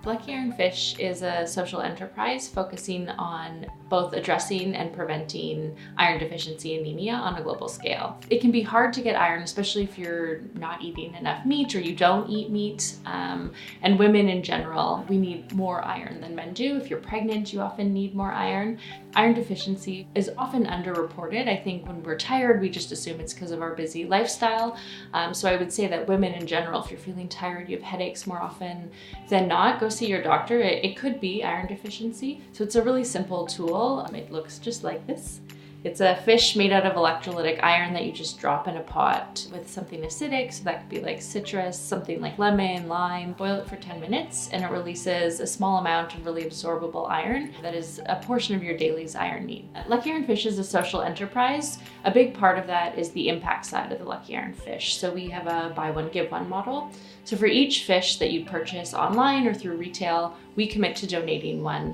Lucky Iron Fish is a social enterprise focusing on both addressing and preventing iron deficiency anemia on a global scale. It can be hard to get iron, especially if you're not eating enough meat or you don't eat meat. And women in general, we need more iron than men do. If you're pregnant, you often need more iron. Iron deficiency is often underreported. I think when we're tired, we just assume it's because of our busy lifestyle. So I would say that women in general, if you're feeling tired, you have headaches more often than not, go see your doctor. It could be iron deficiency. So it's a really simple tool. It looks just like this. It's a fish made out of electrolytic iron that you just drop in a pot with something acidic. So that could be like citrus, something like lemon, lime. Boil it for 10 minutes and it releases a small amount of really absorbable iron that is a portion of your daily's iron need. Lucky Iron Fish is a social enterprise. A big part of that is the impact side of the Lucky Iron Fish. So we have a buy one, give one model. So for each fish that you purchase online or through retail, we commit to donating one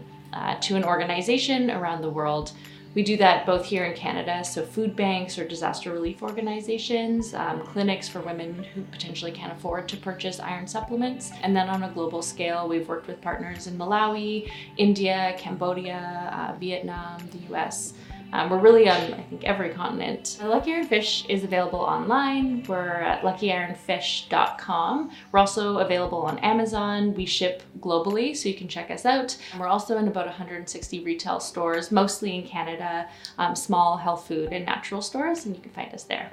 to an organization around the world. We do that both here in Canada, so food banks or disaster relief organizations, clinics for women who potentially can't afford to purchase iron supplements. And then on a global scale, we've worked with partners in Malawi, India, Cambodia, Vietnam, the US. We're really on, I think, every continent. Lucky Iron Fish is available online. We're at luckyironfish.com. We're also available on Amazon. We ship globally, so you can check us out. And we're also in about 160 retail stores, mostly in Canada, small health food and natural stores, and you can find us there.